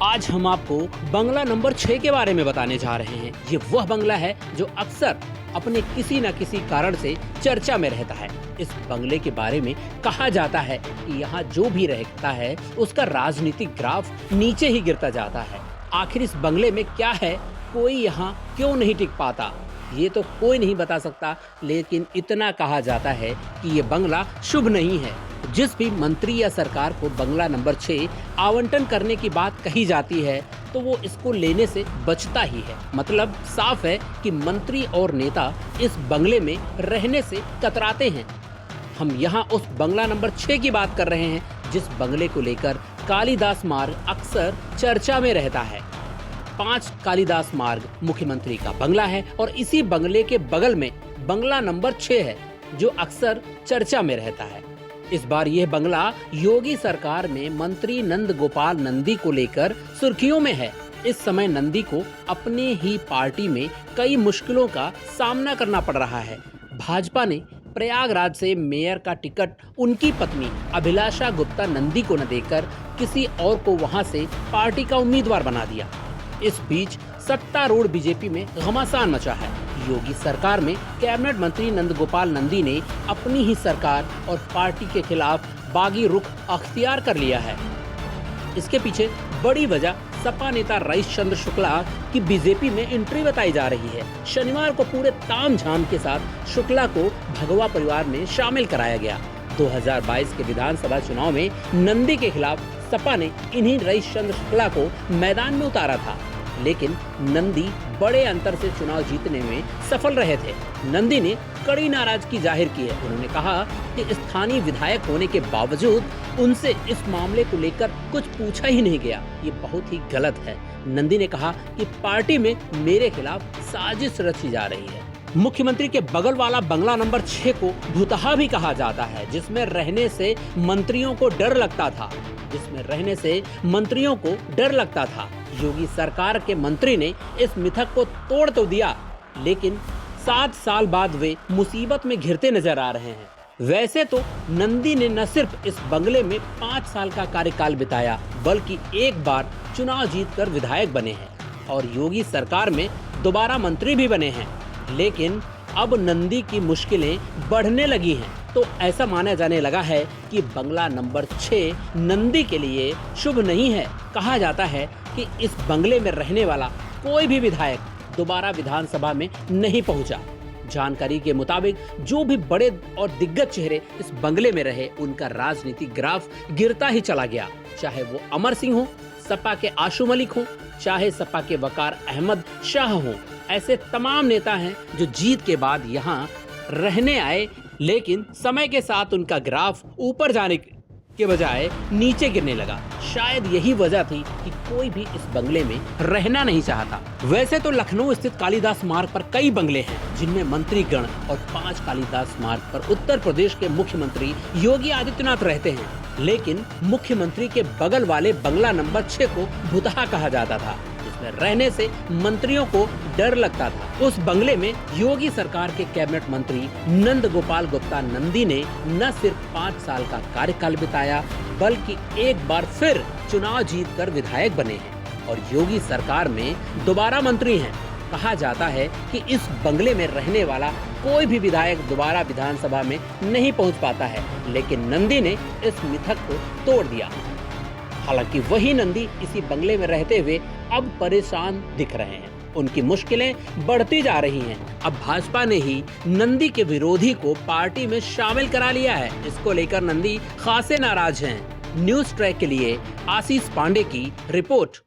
आज हम आपको बंगला नंबर 6 के बारे में बताने जा रहे हैं। ये वह बंगला है जो अक्सर अपने किसी न किसी कारण से चर्चा में रहता है। इस बंगले के बारे में कहा जाता है कि यहाँ जो भी रहता है उसका राजनीतिक ग्राफ नीचे ही गिरता जाता है। आखिर इस बंगले में क्या है, कोई यहाँ क्यों नहीं टिक पाता, ये तो कोई नहीं बता सकता, लेकिन इतना कहा जाता है कि ये बंगला शुभ नहीं है। जिस भी मंत्री या सरकार को बंगला नंबर 6 आवंटन करने की बात कही जाती है तो वो इसको लेने से बचता ही है। मतलब साफ है कि मंत्री और नेता इस बंगले में रहने से कतराते हैं। हम यहाँ उस बंगला नंबर 6 की बात कर रहे हैं जिस बंगले को लेकर कालिदास मार्ग अक्सर चर्चा में रहता है। 5 कालिदास मार्ग मुख्यमंत्री का बंगला है और इसी बंगले के बगल में बंगला नंबर 6 है जो अक्सर चर्चा में रहता है। इस बार यह बंगला योगी सरकार में मंत्री नंद गोपाल नंदी को लेकर सुर्खियों में है। इस समय नंदी को अपने ही पार्टी में कई मुश्किलों का सामना करना पड़ रहा है। भाजपा ने प्रयागराज से मेयर का टिकट उनकी पत्नी अभिलाषा गुप्ता नंदी को न देकर किसी और को वहां से पार्टी का उम्मीदवार बना दिया। इस बीच सत्तारूढ़ बीजेपी में घमासान मचा है। योगी सरकार में कैबिनेट मंत्री नंद गोपाल नंदी ने अपनी ही सरकार और पार्टी के खिलाफ बागी रुख अख्तियार कर लिया है। इसके पीछे बड़ी वजह सपा नेता रईस चंद्र शुक्ला की बीजेपी में एंट्री बताई जा रही है। शनिवार को पूरे तामझाम के साथ शुक्ला को भगवा परिवार में शामिल कराया गया। 2022 के विधानसभा चुनाव में नंदी के खिलाफ सपा ने इन्हीं रईस चंद्र शुक्ला को मैदान में उतारा था, लेकिन नंदी बड़े अंतर से चुनाव जीतने में सफल रहे थे। नंदी ने कड़ी नाराजगी जाहिर की है। उन्होंने कहा कि स्थानीय विधायक होने के बावजूद उनसे इस मामले को लेकर कुछ पूछा ही नहीं गया। ये बहुत ही गलत है। नंदी ने कहा कि पार्टी में मेरे खिलाफ साजिश रची जा रही है। मुख्यमंत्री के बगल वाला बंगला नंबर 6 को भूतहा भी कहा जाता है, जिसमें रहने से मंत्रियों को डर लगता था। योगी सरकार के मंत्री ने इस मिथक को तोड़ तो दिया, लेकिन 7 साल बाद वे मुसीबत में घिरते नजर आ रहे हैं। वैसे तो नंदी ने न सिर्फ इस बंगले में 5 साल का कार्यकाल बिताया, बल्कि एक बार चुनाव जीतकर विधायक बने हैं और योगी सरकार में दोबारा मंत्री भी बने हैं। लेकिन अब नंदी की मुश्किलें बढ़ने लगी हैं, तो ऐसा माना जाने लगा है कि बंगला नंबर 6 नंदी के लिए शुभ नहीं है। कहा जाता है कि इस बंगले में रहने वाला कोई भी विधायक दोबारा विधानसभा में नहीं पहुंचा। जानकारी के मुताबिक जो भी बड़े और दिग्गज चेहरे इस बंगले में रहे, उनका राजनीतिक ग्राफ गिरता ही चला गया। चाहे वो अमर सिंह हो, सपा के आशु मलिक हो, चाहे सपा के वकार अहमद शाह हो, ऐसे तमाम नेता हैं जो जीत के बाद यहाँ रहने आए, लेकिन समय के साथ उनका ग्राफ ऊपर जाने के बजाय नीचे गिरने लगा। शायद यही वजह थी कि कोई भी इस बंगले में रहना नहीं चाहता। वैसे तो लखनऊ स्थित कालिदास मार्ग पर कई बंगले हैं जिनमें मंत्रीगण और 5 कालिदास मार्ग पर उत्तर प्रदेश के मुख्यमंत्री योगी आदित्यनाथ रहते हैं, लेकिन मुख्यमंत्री के बगल वाले बंगला नंबर 6 को भूतहा कहा जाता था, जिसमें रहने से मंत्रियों को डर लगता था। उस बंगले में योगी सरकार के कैबिनेट मंत्री नंद गोपाल गुप्ता नंदी ने न सिर्फ 5 साल का कार्यकाल बिताया, बल्कि एक बार फिर चुनाव जीतकर विधायक बने हैं और योगी सरकार में दोबारा मंत्री हैं। कहा जाता है कि इस बंगले में रहने वाला कोई भी विधायक दोबारा विधानसभा में नहीं पहुंच पाता है, लेकिन नंदी ने इस मिथक को तोड़ दिया। हालांकि वही नंदी इसी बंगले में रहते हुए अब परेशान दिख रहे हैं। उनकी मुश्किलें बढ़ती जा रही हैं। अब भाजपा ने ही नंदी के विरोधी को पार्टी में शामिल करा लिया है। इसको लेकर नंदी खासे नाराज हैं। न्यूज़ ट्रैक के लिए आशीष पांडे की रिपोर्ट।